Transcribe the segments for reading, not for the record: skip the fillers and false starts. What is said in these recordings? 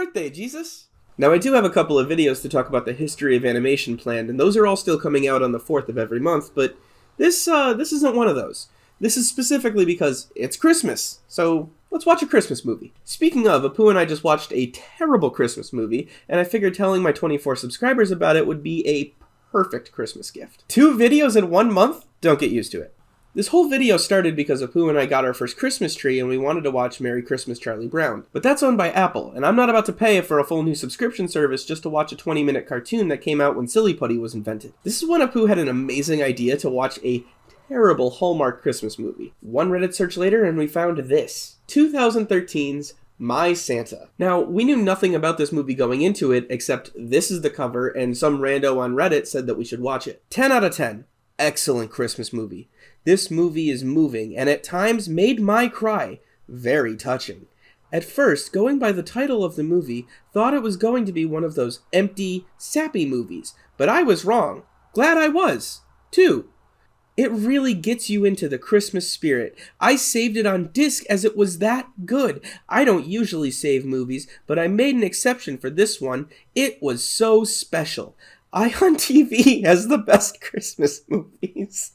birthday, Jesus! Now, I do have a couple of videos to talk about the history of animation planned, and those are all still coming out on the 4th of every month, but this isn't one of those. This is specifically because it's Christmas, so let's watch a Christmas movie. Speaking of, Apu and I just watched a terrible Christmas movie, and I figured telling my 24 subscribers about it would be a perfect Christmas gift. 2 videos in 1 month? Don't get used to it. This whole video started because Apu and I got our first Christmas tree and we wanted to watch Merry Christmas, Charlie Brown. But that's owned by Apple, and I'm not about to pay for a full new subscription service just to watch a 20-minute cartoon that came out when Silly Putty was invented. This is when Apu had an amazing idea to watch a terrible Hallmark Christmas movie. One Reddit search later and we found this. 2013's My Santa. Now, we knew nothing about this movie going into it, except this is the cover and some rando on Reddit said that we should watch it. 10 out of 10. Excellent Christmas movie. This movie is moving, and at times made my cry. Very touching. At first, going by the title of the movie, thought it was going to be one of those empty, sappy movies, but I was wrong. Glad I was, too. It really gets you into the Christmas spirit. I saved it on disc as it was that good. I don't usually save movies, but I made an exception for this one. It was so special. I on TV has the best Christmas movies.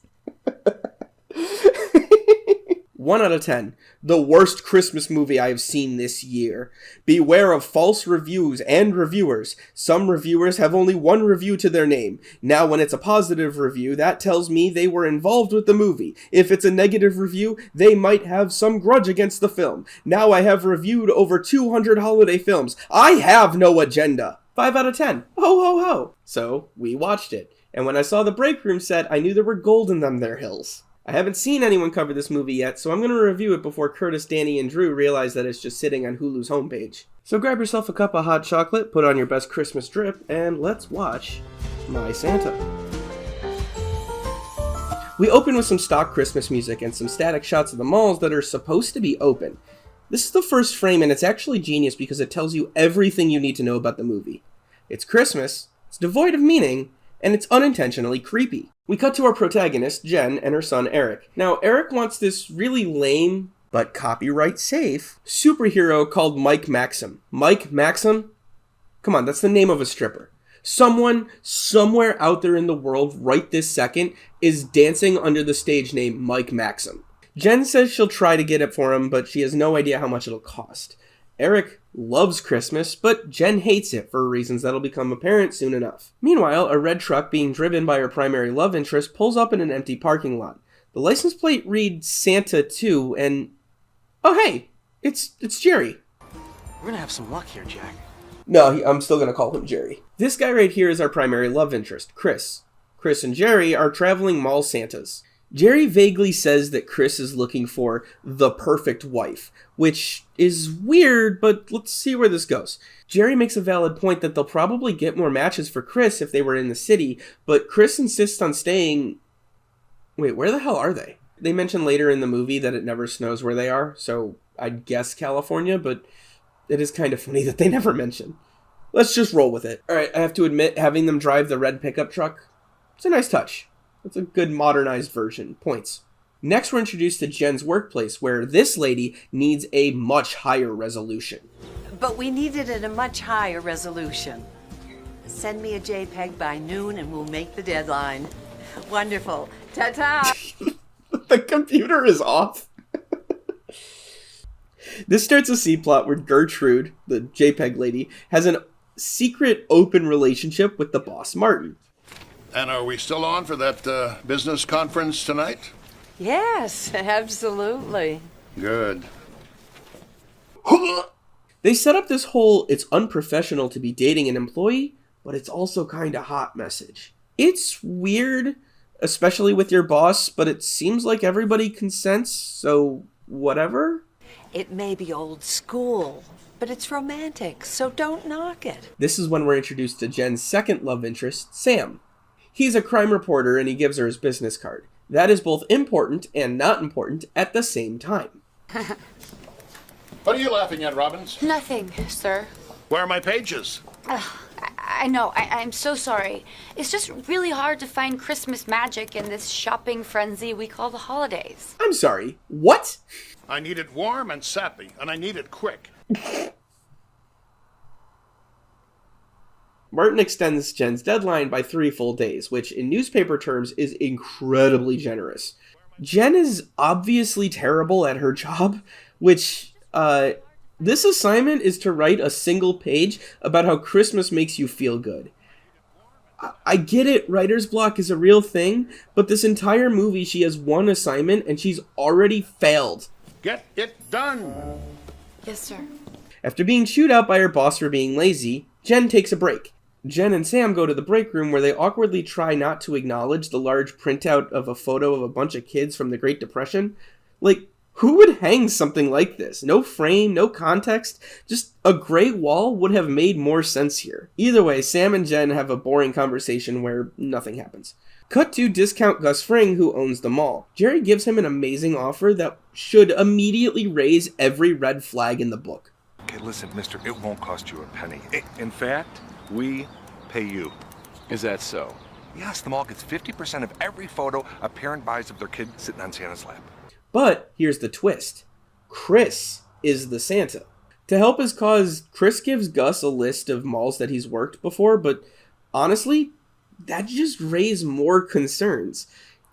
1 out of 10. The worst Christmas movie I have seen this year. Beware of false reviews and reviewers. Some reviewers have only 1 review to their name. Now when it's a positive review, that tells me they were involved with the movie. If it's a negative review, they might have some grudge against the film. Now I have reviewed over 200 holiday films. I have no agenda. 5 out of 10. Ho ho ho. So, we watched it. And when I saw the break room set, I knew there were gold in them there hills. I haven't seen anyone cover this movie yet, so I'm going to review it before Curtis, Danny, and Drew realize that it's just sitting on Hulu's homepage. So grab yourself a cup of hot chocolate, put on your best Christmas drip, and let's watch My Santa. We open with some stock Christmas music and some static shots of the malls that are supposed to be open. This is the first frame, and it's actually genius because it tells you everything you need to know about the movie. It's Christmas, it's devoid of meaning, and it's unintentionally creepy. We cut to our protagonist, Jen, and her son, Eric. Now, Eric wants this really lame, but copyright safe, superhero called Mike Maxim. Mike Maxim? Come on, that's the name of a stripper. Someone, somewhere out there in the world, right this second, is dancing under the stage name Mike Maxim. Jen says she'll try to get it for him, but she has no idea how much it'll cost. Eric loves Christmas, but Jen hates it for reasons that'll become apparent soon enough. Meanwhile, a red truck being driven by her primary love interest pulls up in an empty parking lot. The license plate reads Santa 2, and... oh hey, it's Jerry. We're gonna have some luck here, Jack. No, I'm still gonna call him Jerry. This guy right here is our primary love interest, Chris. Chris and Jerry are traveling mall Santas. Jerry vaguely says that Chris is looking for the perfect wife, which is weird, but let's see where this goes. Jerry makes a valid point that they'll probably get more matches for Chris if they were in the city, but Chris insists on staying... wait, where the hell are they? They mention later in the movie that it never snows where they are, so I'd guess California, but it is kind of funny that they never mention. Let's just roll with it. Alright, I have to admit, having them drive the red pickup truck, it's a nice touch. It's a good modernized version. Points. Next, we're introduced to Jen's workplace, where this lady needs a much higher resolution. But we need it at a much higher resolution. Send me a JPEG by noon and we'll make the deadline. Wonderful. Ta-ta! The computer is off. This starts a C-plot where Gertrude, the JPEG lady, has a secret open relationship with the boss, Martin. And are we still on for that business conference tonight? Yes, absolutely. Good. They set up this whole it's unprofessional to be dating an employee, but it's also kinda hot message. It's weird, especially with your boss, but it seems like everybody consents, so whatever. It may be old school, but it's romantic, so don't knock it. This is when we're introduced to Jen's second love interest, Sam. He's a crime reporter and he gives her his business card. That is both important and not important at the same time. What are you laughing at, Robbins? Nothing, sir. Where are my pages? I know, I'm so sorry. It's just really hard to find Christmas magic in this shopping frenzy we call the holidays. I'm sorry, what? I need it warm and sappy, and I need it quick. Martin extends Jen's deadline by 3 full days, which in newspaper terms is incredibly generous. Jen is obviously terrible at her job, which, this assignment is to write a single page about how Christmas makes you feel good. I get it, writer's block is a real thing, but this entire movie she has one assignment and she's already failed. Get it done! Yes, sir. After being chewed out by her boss for being lazy, Jen takes a break. Jen and Sam go to the break room where they awkwardly try not to acknowledge the large printout of a photo of a bunch of kids from the Great Depression. Like, who would hang something like this? No frame, no context, just a gray wall would have made more sense here. Either way, Sam and Jen have a boring conversation where nothing happens. Cut to discount Gus Fring, who owns the mall. Jerry gives him an amazing offer that should immediately raise every red flag in the book. Okay, listen, mister, it won't cost you a penny. In fact, we pay you. Is that so? Yes, the mall gets 50% of every photo a parent buys of their kid sitting on Santa's lap. But here's the twist. Chris is the Santa. To help his cause, Chris gives Gus a list of malls that he's worked before, but honestly, that just raised more concerns.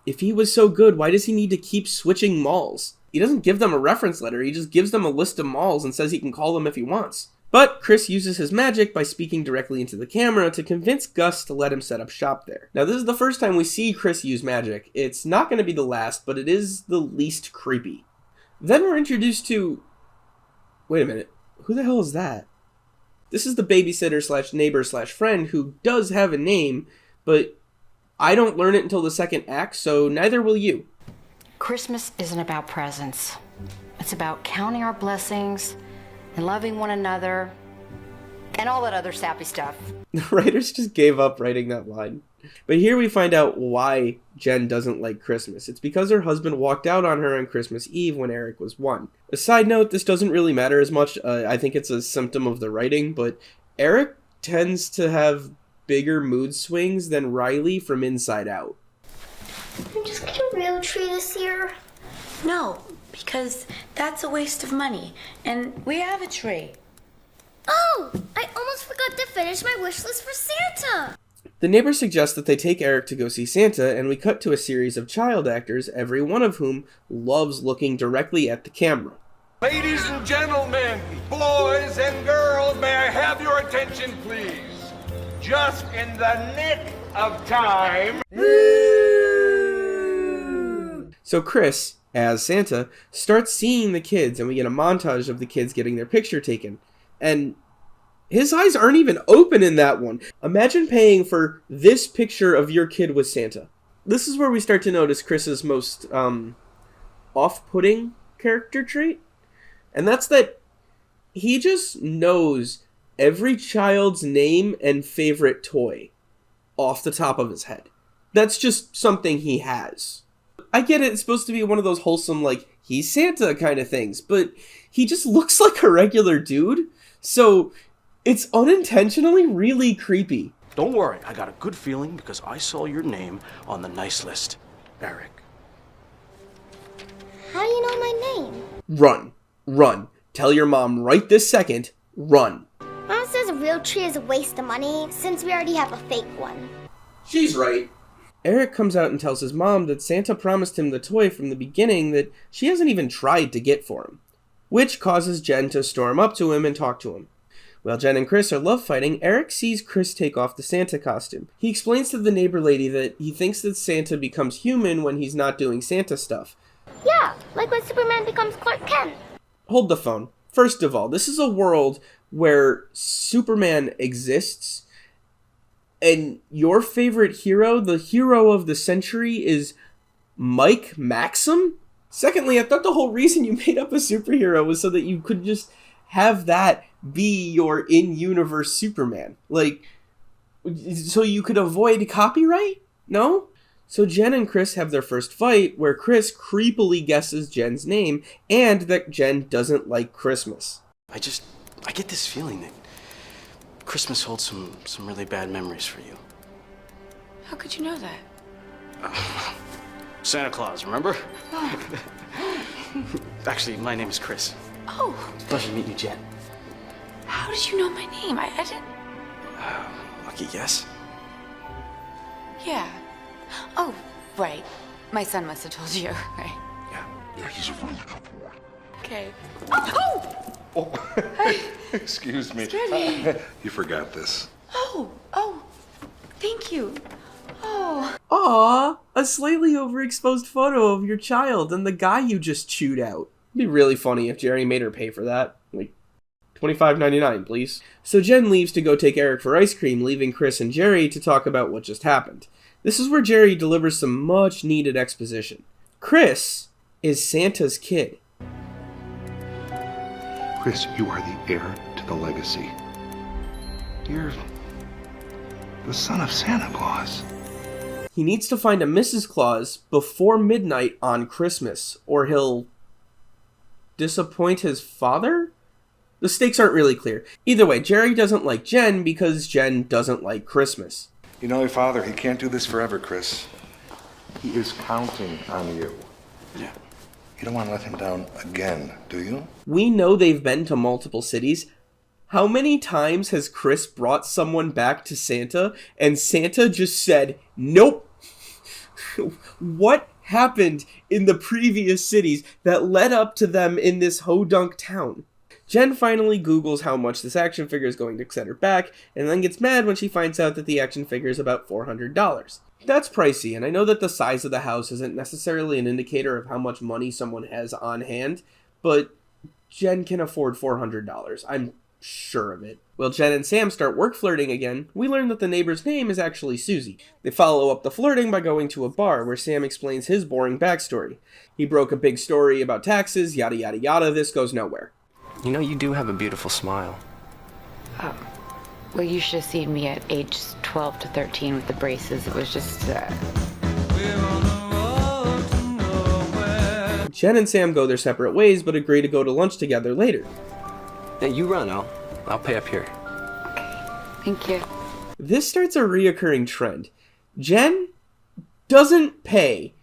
If he was so good, why does he need to keep switching malls? He doesn't give them a reference letter, he just gives them a list of malls and says he can call them if he wants. But Chris uses his magic by speaking directly into the camera to convince Gus to let him set up shop there. Now, this is the first time we see Chris use magic. It's not going to be the last, but it is the least creepy. Then we're introduced to... Wait a minute. Who the hell is that? This is the babysitter slash neighbor slash friend who does have a name, but I don't learn it until the second act, so neither will you. Christmas isn't about presents. It's about counting our blessings and loving one another and all that other sappy stuff. The writers just gave up writing that line. But here we find out why Jen doesn't like Christmas. It's because her husband walked out on her on Christmas Eve when Eric was 1. A side note, this doesn't really matter as much. I think it's a symptom of the writing, but Eric tends to have bigger mood swings than Riley from Inside Out. Can we just get a real tree this year? No, because that's a waste of money, and we have a tree. Oh, I almost forgot to finish my wish list for Santa. The neighbor suggests that they take Eric to go see Santa, and we cut to a series of child actors, every one of whom loves looking directly at the camera. Ladies and gentlemen, boys and girls, may I have your attention, please? Just in the nick of time. So Chris, as Santa, starts seeing the kids, and we get a montage of the kids getting their picture taken. And his eyes aren't even open in that one. Imagine paying for this picture of your kid with Santa. This is where we start to notice Chris's most off-putting character trait. And that's that he just knows every child's name and favorite toy off the top of his head. That's just something he has. I get it, it's supposed to be one of those wholesome, like, he's Santa kind of things, but he just looks like a regular dude, so it's unintentionally really creepy. Don't worry, I got a good feeling because I saw your name on the nice list. Eric. How do you know my name? Run. Run. Tell your mom right this second, run. Mom says a real tree is a waste of money since we already have a fake one. She's right. Eric comes out and tells his mom that Santa promised him the toy from the beginning that she hasn't even tried to get for him, which causes Jen to storm up to him and talk to him. While Jen and Chris are love fighting, Eric sees Chris take off the Santa costume. He explains to the neighbor lady that he thinks that Santa becomes human when he's not doing Santa stuff. Yeah, like when Superman becomes Clark Kent. Hold the phone. First of all, this is a world where Superman exists, and your favorite hero, the hero of the century, is Mike Maxim? Secondly, I thought the whole reason you made up a superhero was so that you could just have that be your in-universe Superman. Like, so you could avoid copyright? No? So Jen and Chris have their first fight, where Chris creepily guesses Jen's name, and that Jen doesn't like Christmas. I get this feeling that Christmas holds some really bad memories for you. How could you know that? Santa Claus, remember? Actually, my name is Chris. Oh, Pleasure to meet you, Jen. how did you know my name? I didn't... Lucky yes? Yeah. Oh, right. My son must have told you, right? Yeah, he's a really good boy. Okay. Excuse me. Scared me. You forgot this. Oh, thank you. Oh. Aw, a slightly overexposed photo of your child and the guy you just chewed out. It'd be really funny if Jerry made her pay for that. Like, $25.99, please. So Jen leaves to go take Eric for ice cream, leaving Chris and Jerry to talk about what just happened. This is where Jerry delivers some much-needed exposition. Chris is Santa's kid. Chris, you are the heir to the legacy. You're the son of Santa Claus. He needs to find a Mrs. Claus before midnight on Christmas, or he'll disappoint his father? The stakes aren't really clear. Either way, Jerry doesn't like Jen because Jen doesn't like Christmas. You know your father, he can't do this forever, Chris. He is counting on you. Yeah. You don't want to let him down again, do you? We know they've been to multiple cities. How many times has Chris brought someone back to Santa and Santa just said, nope? What happened in the previous cities that led up to them in this hodunk town? Jen finally Googles how much this action figure is going to set her back, and then gets mad when she finds out that the action figure is about $400. That's pricey, and I know that the size of the house isn't necessarily an indicator of how much money someone has on hand, but Jen can afford $400. I'm sure of it. Well, Jen and Sam start work flirting again. We learn that the neighbor's name is actually Susie. They follow up the flirting by going to a bar where Sam explains his boring backstory. He broke a big story about taxes, yada yada yada. This goes nowhere. You know, you do have a beautiful smile. Well, you should have seen me at age 12 to 13 with the braces. It was just, Jen and Sam go their separate ways, but agree to go to lunch together later. Hey, you run, I'll pay up here. Thank you. This starts a reoccurring trend. Jen doesn't pay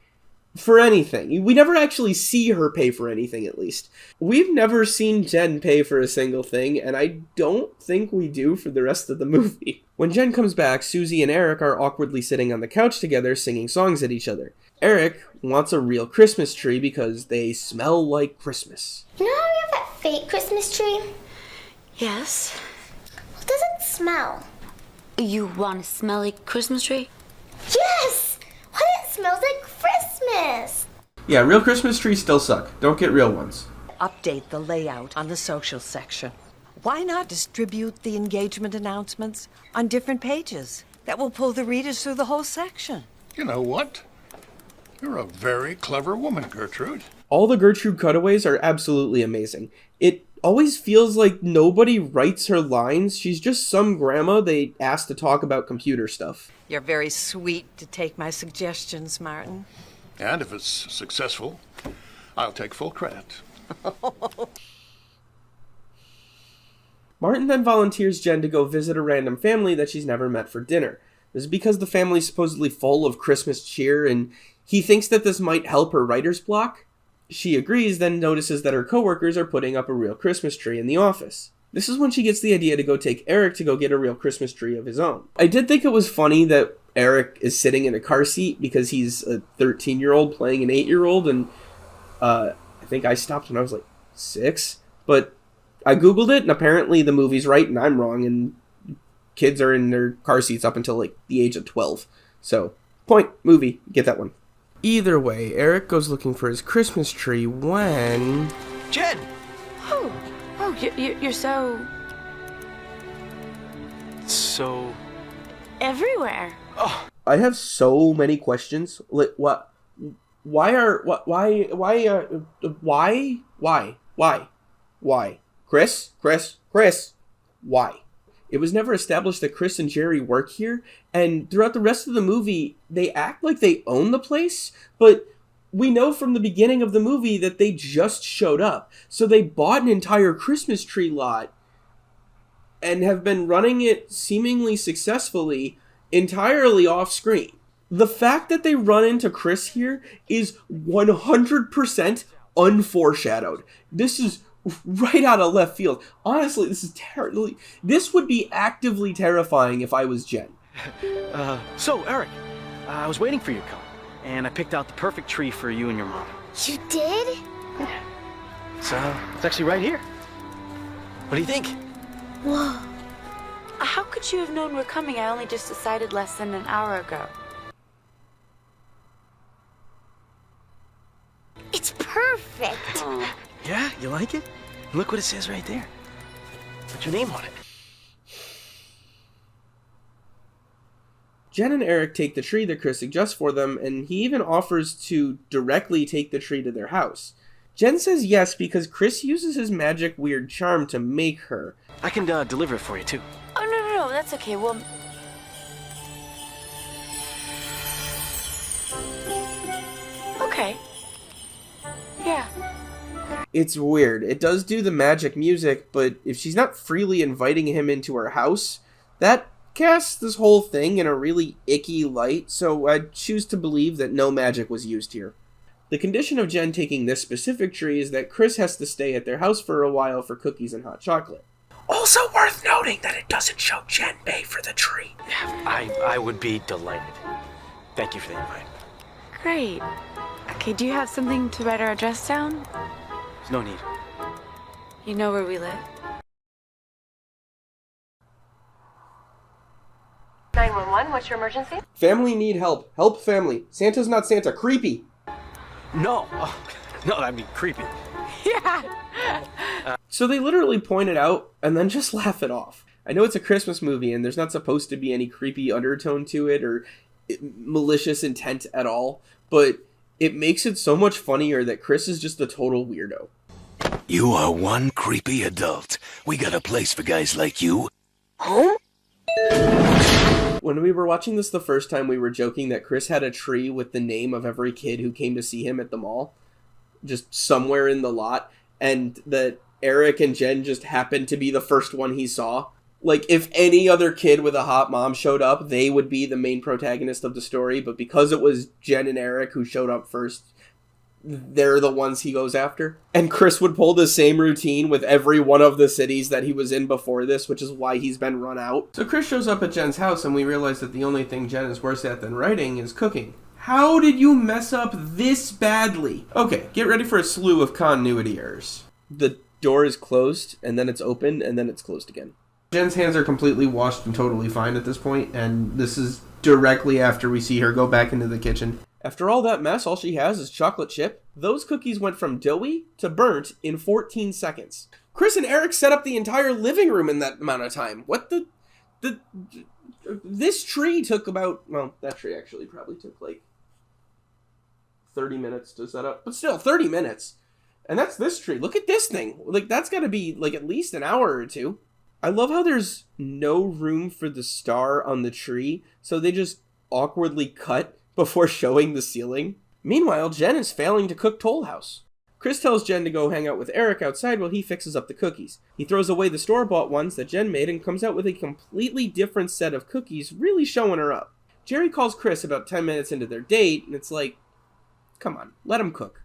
for anything. We never actually see her pay for anything, at least. We've never seen Jen pay for a single thing, and I don't think we do for the rest of the movie. When Jen comes back, Susie and Eric are awkwardly sitting on the couch together singing songs at each other. Eric wants a real Christmas tree because they smell like Christmas. You know how we have that fake Christmas tree? Yes? What does it smell? You want a smelly Christmas tree? Yes! What? It smells like Christmas! Yeah, real Christmas trees still suck. Don't get real ones. Update the layout on the social section. Why not distribute the engagement announcements on different pages? That will pull the readers through the whole section. You know what? You're a very clever woman, Gertrude. All the Gertrude cutaways are absolutely amazing. It always feels like nobody writes her lines. She's just some grandma they asked to talk about computer stuff. You're very sweet to take my suggestions, Martin. And if it's successful, I'll take full credit. Martin then volunteers Jen to go visit a random family that she's never met for dinner. This is because the family's supposedly full of Christmas cheer, and he thinks that this might help her writer's block. She agrees, then notices that her coworkers are putting up a real Christmas tree in the office. This is when she gets the idea to go take Eric to go get a real Christmas tree of his own. I did think it was funny that Eric is sitting in a car seat because he's a 13-year-old playing an 8-year-old, and I think I stopped when I was like 6, but I googled it, and apparently the movie's right and I'm wrong, and kids are in their car seats up until like the age of 12. So, point, movie, get that one. Either way, Eric goes looking for his Christmas tree when... Jen! Oh, you're so everywhere. Oh, I have so many questions. Like, what? Why? Chris? Why? It was never established that Chris and Jerry work here, and throughout the rest of the movie, they act like they own the place, but we know from the beginning of the movie that they just showed up. So they bought an entire Christmas tree lot and have been running it seemingly successfully entirely off screen. The fact that they run into Chris here is 100% unforeshadowed. This is right out of left field. Honestly, this is terrible. This would be actively terrifying if I was Jen. So, Eric, I was waiting for you to come, and I picked out the perfect tree for you and your mom. You did? Yeah. It's actually right here. What do you think? Whoa. How could you have known we're coming? I only just decided less than an hour ago. It's perfect. Oh. Yeah, you like it? Look what it says right there. Put your name on it. Jen and Eric take the tree that Chris suggests for them, and he even offers to directly take the tree to their house. Jen says yes because Chris uses his magic weird charm to make her. I can deliver it for you, too. Oh, no, that's okay. Well... Okay. Yeah. It's weird. It does do the magic music, but if she's not freely inviting him into her house, that casts this whole thing in a really icky light, so I choose to believe that no magic was used here. The condition of Jen taking this specific tree is that Chris has to stay at their house for a while for cookies and hot chocolate. Also worth noting that it doesn't show Jen pay for the tree. Yeah, I would be delighted. Thank you for the invite. Great. Okay, do you have something to write our address down? There's no need. You know where we live? 911, what's your emergency? Family need help. Help family. Santa's not Santa. Creepy. No. No, that'd be creepy. Yeah. So they literally point it out and then just laugh it off. I know it's a Christmas movie and there's not supposed to be any creepy undertone to it or malicious intent at all, but it makes it so much funnier that Chris is just a total weirdo. You are one creepy adult. We got a place for guys like you. Home? When we were watching this the first time, we were joking that Chris had a tree with the name of every kid who came to see him at the mall, just somewhere in the lot, and that Eric and Jen just happened to be the first one he saw. Like, if any other kid with a hot mom showed up, they would be the main protagonist of the story, but because it was Jen and Eric who showed up first, they're the ones he goes after. And Chris would pull the same routine with every one of the cities that he was in before this, which is why he's been run out. So Chris shows up at Jen's house, and we realize that the only thing Jen is worse at than writing is cooking. How did you mess up this badly? Okay, get ready for a slew of continuity errors. The door is closed, and then it's open, and then it's closed again. Jen's hands are completely washed and totally fine at this point, and this is directly after we see her go back into the kitchen. After all that mess, all she has is chocolate chip. Those cookies went from doughy to burnt in 14 seconds. Chris and Eric set up the entire living room in that amount of time. What the this tree took about, well, that tree actually probably took like 30 minutes to set up, but still 30 minutes. And that's this tree. Look at this thing. Like, that's got to be like at least an hour or two. I love how there's no room for the star on the tree, so they just awkwardly cut before showing the ceiling. Meanwhile, Jen is failing to cook Toll House. Chris tells Jen to go hang out with Eric outside while he fixes up the cookies. He throws away the store-bought ones that Jen made and comes out with a completely different set of cookies, really showing her up. Jerry calls Chris about 10 minutes into their date, and it's like, come on, let him cook.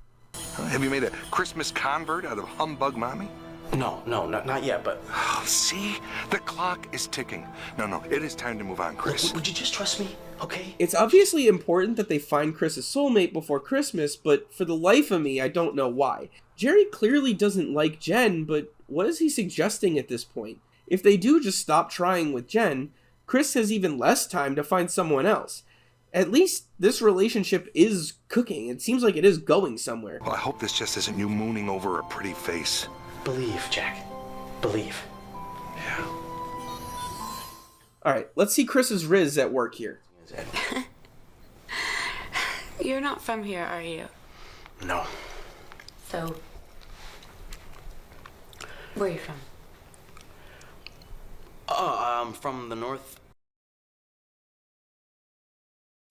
Have you made a Christmas convert out of humbug mommy? No, not yet, but... Oh, see? The clock is ticking. No, it is time to move on, Chris. Look, would you just trust me, okay? It's obviously important that they find Chris's soulmate before Christmas, but for the life of me, I don't know why. Jerry clearly doesn't like Jen, but what is he suggesting at this point? If they do just stop trying with Jen, Chris has even less time to find someone else. At least this relationship is cooking. It seems like it is going somewhere. Well, I hope this just isn't you mooning over a pretty face. Believe, Jack. Believe. Yeah. Alright, let's see Chris's Riz at work here. You're not from here, are you? No. So, where are you from? I'm from the north.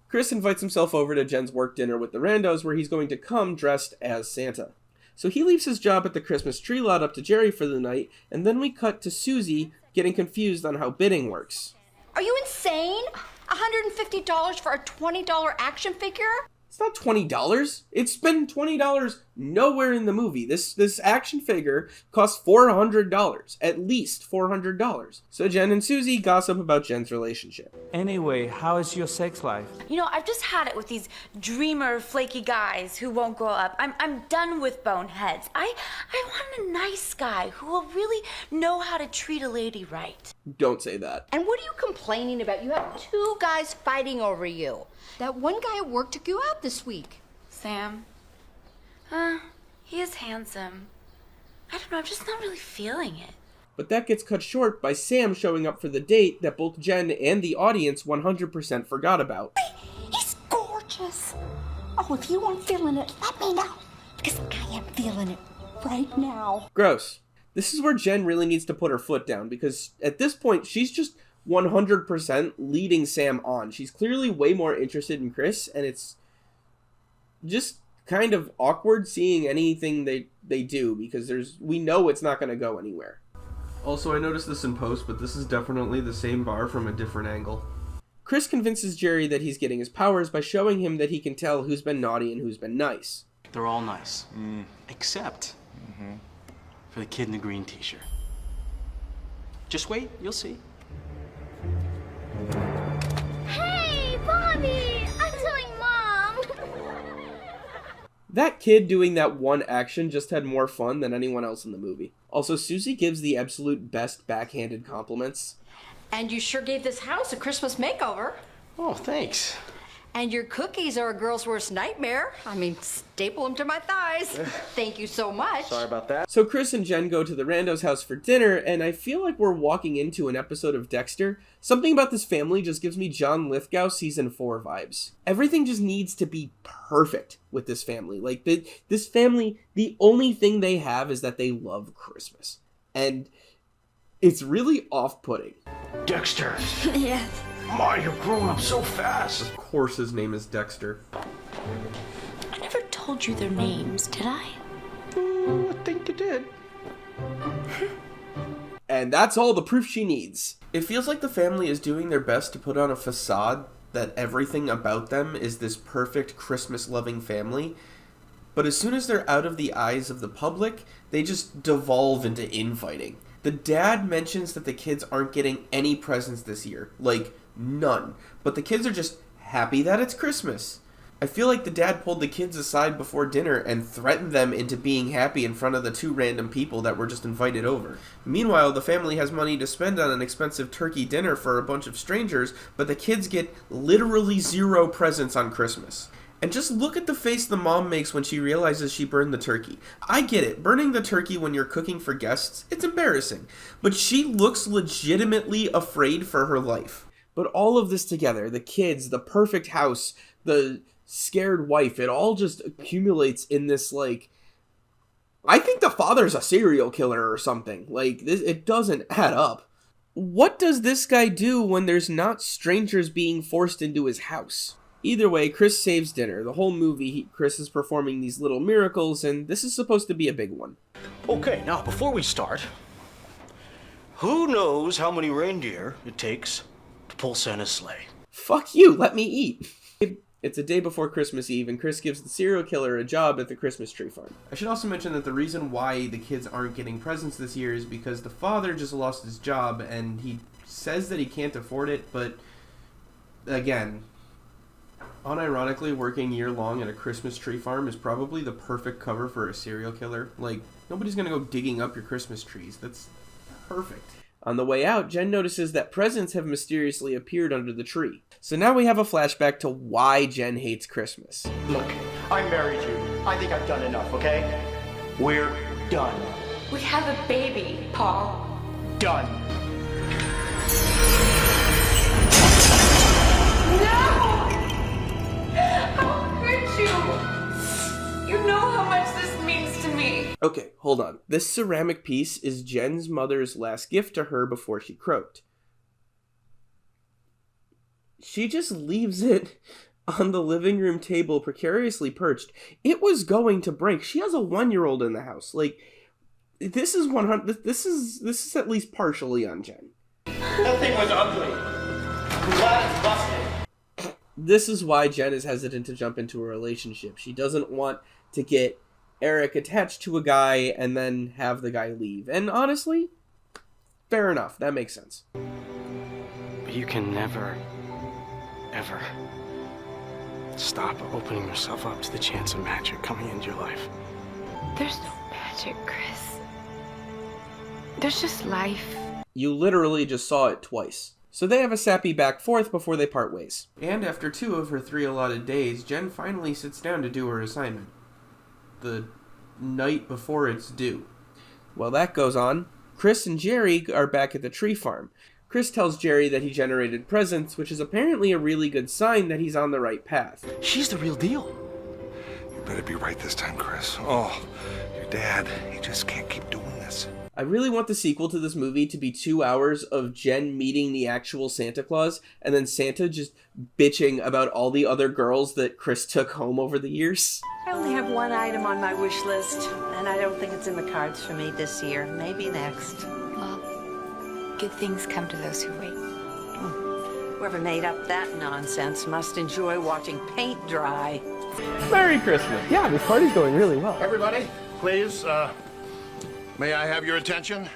Chris invites himself over to Jen's work dinner with the Randos, where he's going to come dressed as Santa. So he leaves his job at the Christmas tree lot up to Jerry for the night, and then we cut to Susie getting confused on how bidding works. Are you insane? $150 for a $20 action figure? It's not $20. It's spent $20 nowhere in the movie. This action figure costs $400. At least $400. So Jen and Susie gossip about Jen's relationship. Anyway, how is your sex life? You know, I've just had it with these dreamer, flaky guys who won't grow up. I'm done with boneheads. I want a nice guy who will really know how to treat a lady right. Don't say that. And what are you complaining about? You have two guys fighting over you. That one guy at work took you out this week. Sam? He is handsome. I don't know, I'm just not really feeling it. But that gets cut short by Sam showing up for the date that both Jen and the audience 100% forgot about. He's gorgeous. Oh, if you aren't feeling it, let me know. Because I am feeling it right now. Gross. This is where Jen really needs to put her foot down, because at this point, she's just 100% leading Sam on. She's clearly way more interested in Chris, and it's just kind of awkward seeing anything they do, because we know it's not going to go anywhere. Also, I noticed this in post, but this is definitely the same bar from a different angle. Chris convinces Jerry that he's getting his powers by showing him that he can tell who's been naughty and who's been nice. They're all nice. Except for the kid in the green t-shirt. Just wait, you'll see. Hey, Bobby! I'm telling Mom! That kid doing that one action just had more fun than anyone else in the movie. Also, Susie gives the absolute best backhanded compliments. And you sure gave this house a Christmas makeover. Oh, thanks. And your cookies are a girl's worst nightmare. I mean, staple them to my thighs. Thank you so much. Sorry about that. So Chris and Jen go to the rando's house for dinner, and I feel like we're walking into an episode of Dexter. Something about this family just gives me John Lithgow season 4 vibes. Everything just needs to be perfect with this family. Like, this family, the only thing they have is that they love Christmas. And it's really off-putting. Dexter! Yes. Ma, you're growing up so fast! Of course his name is Dexter. I never told you their names, did I? I think you did. And that's all the proof she needs. It feels like the family is doing their best to put on a facade that everything about them is this perfect Christmas-loving family. But as soon as they're out of the eyes of the public, they just devolve into infighting. The dad mentions that the kids aren't getting any presents this year. Like, none. But the kids are just happy that it's Christmas. I feel like the dad pulled the kids aside before dinner and threatened them into being happy in front of the 2 random people that were just invited over. Meanwhile, the family has money to spend on an expensive turkey dinner for a bunch of strangers, but the kids get literally 0 presents on Christmas. And just look at the face the mom makes when she realizes she burned the turkey. I get it, burning the turkey when you're cooking for guests, it's embarrassing. But she looks legitimately afraid for her life. But all of this together, the kids, the perfect house, the scared wife, it all just accumulates in this, like, I think the father's a serial killer or something. Like, it doesn't add up. What does this guy do when there's not strangers being forced into his house? Either way, Chris saves dinner. The whole movie, Chris is performing these little miracles, and this is supposed to be a big one. Okay, now before we start, who knows how many reindeer it takes to pull Santa's sleigh? Fuck you, let me eat. It's a day before Christmas Eve, and Chris gives the serial killer a job at the Christmas tree farm. I should also mention that the reason why the kids aren't getting presents this year is because the father just lost his job, and he says that he can't afford it, but again, unironically, working year-long at a Christmas tree farm is probably the perfect cover for a serial killer. Like, nobody's gonna go digging up your Christmas trees. That's perfect. On the way out, Jen notices that presents have mysteriously appeared under the tree. So now we have a flashback to why Jen hates Christmas. Look, I married you. I think I've done enough, okay? We're done. We have a baby, Paul. Done. No! How could you? You know how much this means to me. Okay, hold on. This ceramic piece is Jen's mother's last gift to her before she croaked. She just leaves it on the living room table, precariously perched. It was going to break. She has a 1-year-old in the house. Like, this is 100. This is at least partially on Jen. That thing was ugly. I'm glad it's busted. This is why Jen is hesitant to jump into a relationship. She doesn't want to get Eric attached to a guy and then have the guy leave. And honestly, fair enough. That makes sense. But you can never, ever stop opening yourself up to the chance of magic coming into your life. There's no magic, Chris. There's just life. You literally just saw it twice. So they have a sappy back forth before they part ways. And after 2 of her 3 allotted days, Jen finally sits down to do her assignment. The night before it's due. While that goes on, Chris and Jerry are back at the tree farm. Chris tells Jerry that he generated presents, which is apparently a really good sign that he's on the right path. She's the real deal. You better be right this time, Chris. Oh, your dad, he just can't keep doing this. I really want the sequel to this movie to be 2 hours of Jen meeting the actual Santa Claus, and then Santa just bitching about all the other girls that Chris took home over the years. I only have one item on my wish list, and I don't think it's in the cards for me this year. Maybe next. Well, good things come to those who wait. Whoever made up that nonsense must enjoy watching paint dry. Merry Christmas. Yeah, this party's going really well. Everybody, please, may I have your attention?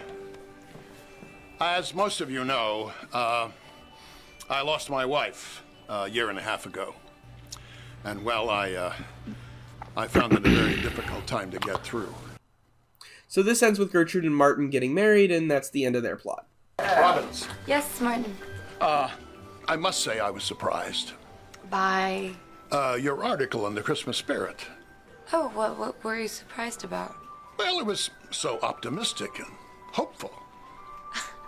As most of you know, I lost my wife a year and a half ago. And, well, I found it a very difficult time to get through. So this ends with Gertrude and Martin getting married, and that's the end of their plot. Robbins. Yes, Martin. I must say I was surprised. By... Your article in the Christmas Spirit. Oh, what were you surprised about? Well, it was so optimistic and hopeful.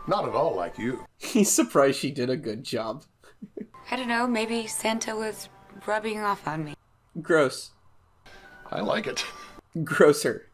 Not at all like you. He's surprised she did a good job. I don't know, maybe Santa was rubbing off on me. Gross. I like it. Grosser.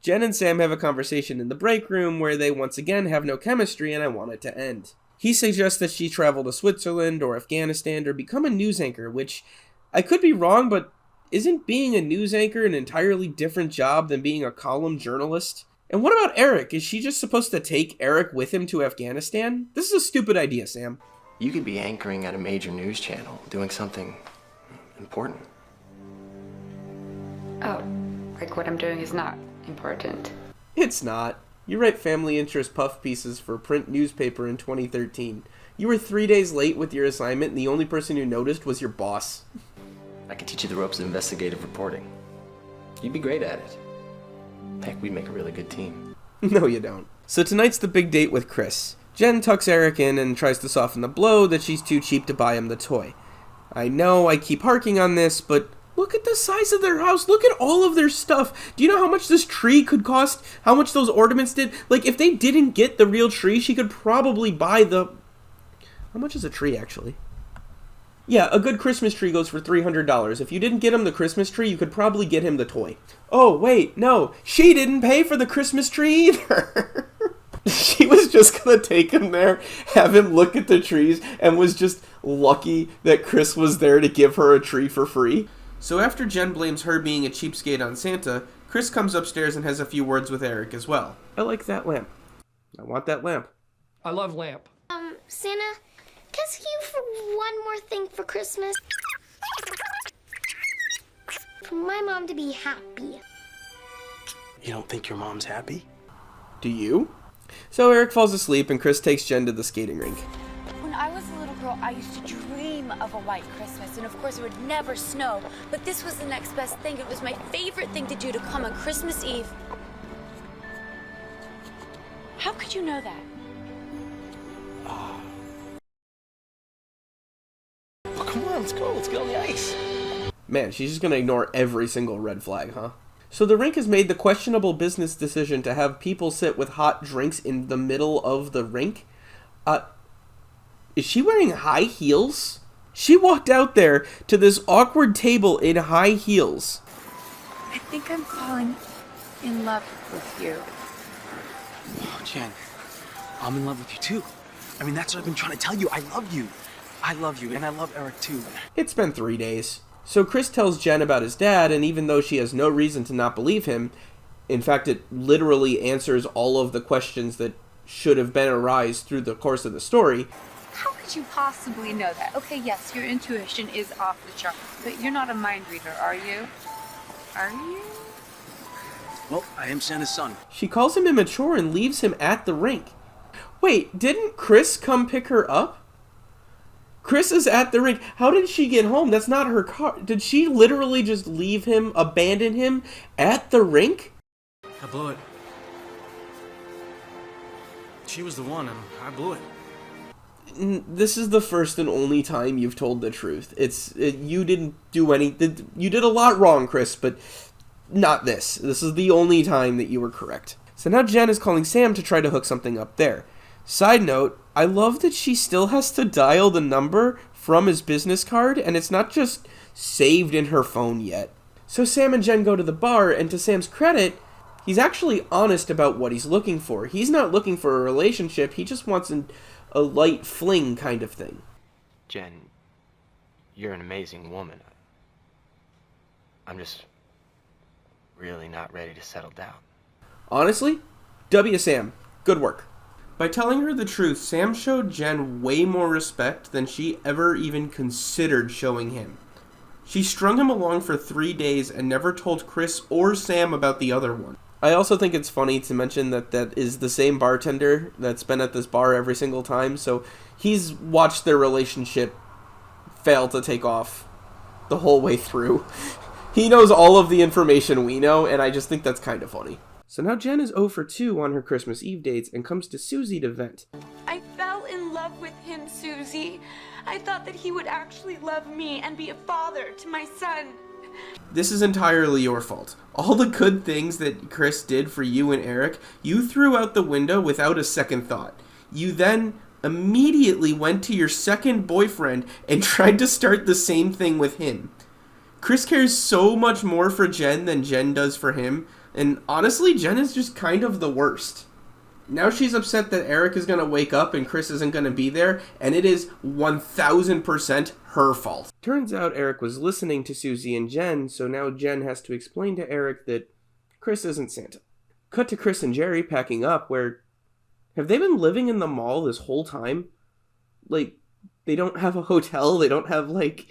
Jen and Sam have a conversation in the break room where they once again have no chemistry, and I want it to end. He suggests that she travel to Switzerland or Afghanistan or become a news anchor, which I could be wrong, but isn't being a news anchor an entirely different job than being a column journalist? And what about Eric? Is she just supposed to take Eric with him to Afghanistan? This is a stupid idea, Sam. You could be anchoring at a major news channel, doing something important. Oh, like what I'm doing is not important. It's not. You write family interest puff pieces for print newspaper in 2013. You were 3 days late with your assignment, and the only person who noticed was your boss. I could teach you the ropes of investigative reporting. You'd be great at it. Heck, we'd make a really good team. No, you don't. So tonight's the big date with Chris. Jen tucks Eric in and tries to soften the blow that she's too cheap to buy him the toy. I know I keep harking on this, but look at the size of their house. Look at all of their stuff. Do you know how much this tree could cost? How much those ornaments did? Like, if they didn't get the real tree, she could probably buy the... How much is a tree, actually? Yeah, a good Christmas tree goes for $300. If you didn't get him the Christmas tree, you could probably get him the toy. Oh, wait, no. She didn't pay for the Christmas tree either. She was just gonna take him there, have him look at the trees, and was just lucky that Chris was there to give her a tree for free. So after Jen blames her being a cheapskate on Santa, Chris comes upstairs and has a few words with Eric as well. I like that lamp. I want that lamp. I love lamp. Santa, can I ask you for one more thing for Christmas? For my mom to be happy. You don't think your mom's happy? Do you? So Eric falls asleep and Chris takes Jen to the skating rink. When I was a little girl, I used to dream of a white Christmas, and of course it would never snow, but this was the next best thing. It was my favorite thing to do, to come on Christmas Eve. How could you know that? Oh, come on, let's go. Let's get on the ice. Man, she's just gonna ignore every single red flag, huh? So the rink has made the questionable business decision to have people sit with hot drinks in the middle of the rink. Is she wearing high heels? She walked out there to this awkward table in high heels. I think I'm falling in love with you. Oh, Jen, I'm in love with you too. I mean, that's what I've been trying to tell you. I love you. I love you, and I love Eric too. It's been 3 days. So Chris tells Jen about his dad, and even though she has no reason to not believe him, in fact, it literally answers all of the questions that should have been arise through the course of the story. How could you possibly know that? Okay, yes, your intuition is off the charts, but you're not a mind reader, are you? Are you? Well, I am Santa's son. She calls him immature and leaves him at the rink. Wait, didn't Chris come pick her up? Chris is at the rink. How did she get home? That's not her car. Did she literally just leave him, abandon him at the rink? I blew it. She was the one, and I blew it. This is the first and only time you've told the truth. You didn't do anything. You did a lot wrong, Chris, but not this. This is the only time that you were correct. So now Jen is calling Sam to try to hook something up there. Side note, I love that she still has to dial the number from his business card, and it's not just saved in her phone yet. So Sam and Jen go to the bar, and to Sam's credit, he's actually honest about what he's looking for. He's not looking for a relationship, he just wants a light fling kind of thing. Jen, you're an amazing woman. I'm just really not ready to settle down. Honestly, W. Sam, good work. By telling her the truth, Sam showed Jen way more respect than she ever even considered showing him. She strung him along for 3 days and never told Chris or Sam about the other one. I also think it's funny to mention that that is the same bartender that's been at this bar every single time, so he's watched their relationship fail to take off the whole way through. He knows all of the information we know, and I just think that's kind of funny. So now Jen is 0 for 2 on her Christmas Eve dates and comes to Susie to vent. I fell in love with him, Susie. I thought that he would actually love me and be a father to my son. This is entirely your fault. All the good things that Chris did for you and Eric, you threw out the window without a second thought. You then immediately went to your second boyfriend and tried to start the same thing with him. Chris cares so much more for Jen than Jen does for him, and honestly, Jen is just kind of the worst. Now she's upset that Eric is going to wake up and Chris isn't going to be there, and it is 1000% her fault. Turns out Eric was listening to Susie and Jen, so now Jen has to explain to Eric that Chris isn't Santa. Cut to Chris and Jerry packing up, where... have they been living in the mall this whole time? Like, they don't have a hotel, they don't have, like...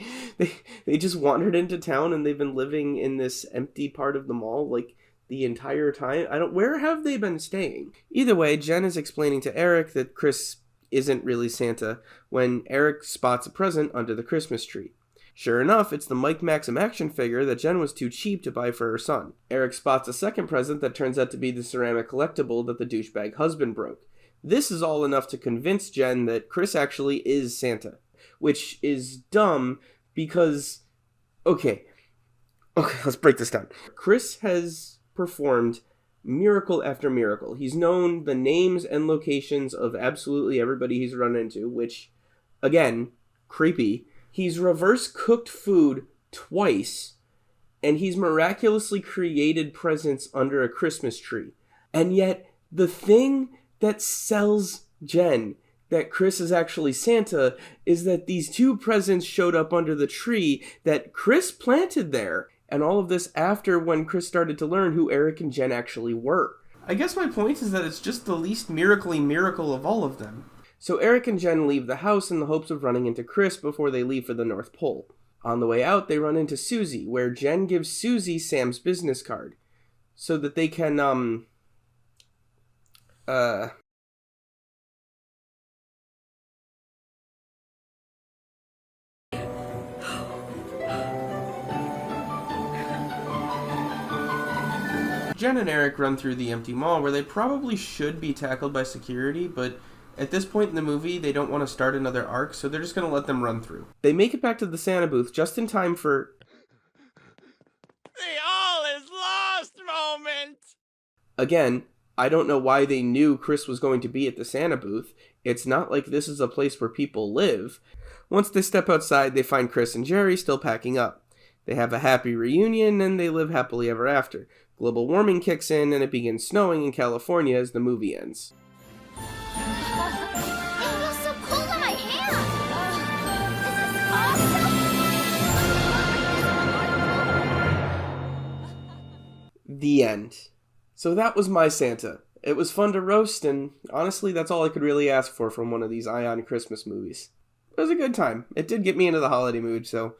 They just wandered into town and they've been living in this empty part of the mall, like... the entire time? Where have they been staying? Either way, Jen is explaining to Eric that Chris isn't really Santa when Eric spots a present under the Christmas tree. Sure enough, it's the Mike Maxim action figure that Jen was too cheap to buy for her son. Eric spots a second present that turns out to be the ceramic collectible that the douchebag husband broke. This is all enough to convince Jen that Chris actually is Santa, which is dumb because... Okay, let's break this down. Chris has performed miracle after miracle. He's known the names and locations of absolutely everybody he's run into, which, again, creepy. He's reverse cooked food twice, and he's miraculously created presents under a Christmas tree. And yet, the thing that sells Jen that Chris is actually Santa is that these two presents showed up under the tree that Chris planted there. And all of this after when Chris started to learn who Eric and Jen actually were. I guess my point is that it's just the least miracle of all of them. So Eric and Jen leave the house in the hopes of running into Chris before they leave for the North Pole. On the way out, they run into Susie, where Jen gives Susie Sam's business card. So that they can, Jen and Eric run through the empty mall where they probably should be tackled by security, but at this point in the movie, they don't want to start another arc, so they're just going to let them run through. They make it back to the Santa booth just in time for... the all is lost moment! Again, I don't know why they knew Chris was going to be at the Santa booth. It's not like this is a place where people live. Once they step outside, they find Chris and Jerry still packing up. They have a happy reunion, and they live happily ever after. Global warming kicks in, and it begins snowing in California as the movie ends. It feels so cold on my hand. This is awesome. The end. So that was my Santa. It was fun to roast, and honestly, that's all I could really ask for from one of these Ion Christmas movies. it was a good time. It did get me into the holiday mood, so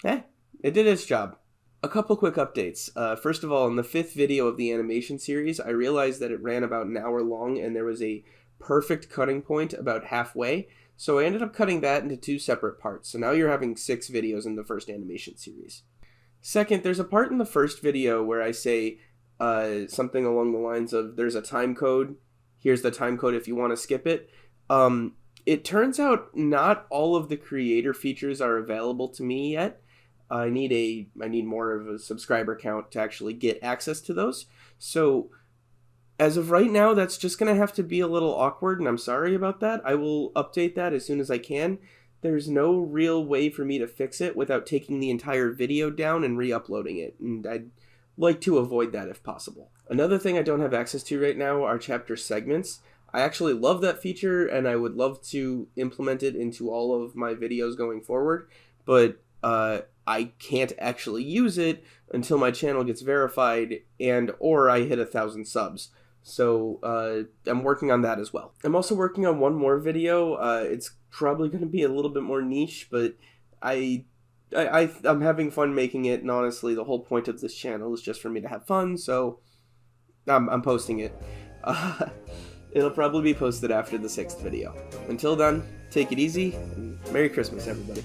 it did its job. A couple quick updates. First of all, in the 5th video of the animation series, I realized that it ran about an hour long and there was a perfect cutting point about halfway, so I ended up cutting that into 2 separate parts. So now you're having 6 videos in the first animation series. Second, there's a part in the first video where I say something along the lines of, there's a time code, here's the time code if you want to skip it. It turns out not all of the creator features are available to me yet. I need more of a subscriber count to actually get access to those. So as of right now, that's just going to have to be a little awkward, and I'm sorry about that. I will update that as soon as I can. There's no real way for me to fix it without taking the entire video down and re-uploading it, and I'd like to avoid that if possible. Another thing I don't have access to right now are chapter segments. I actually love that feature, and I would love to implement it into all of my videos going forward, but I can't actually use it until my channel gets verified or I hit 1,000 subs. So I'm working on that as well. I'm also working on one more video. It's probably going to be a little bit more niche, but I'm having fun making it, and honestly, the whole point of this channel is just for me to have fun, so I'm posting it. It'll probably be posted after the 6th video. Until then, take it easy, and Merry Christmas, everybody.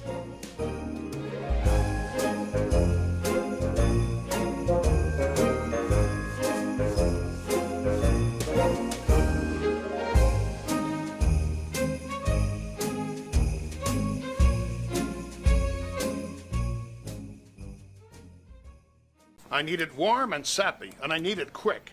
I need it warm and sappy, and I need it quick.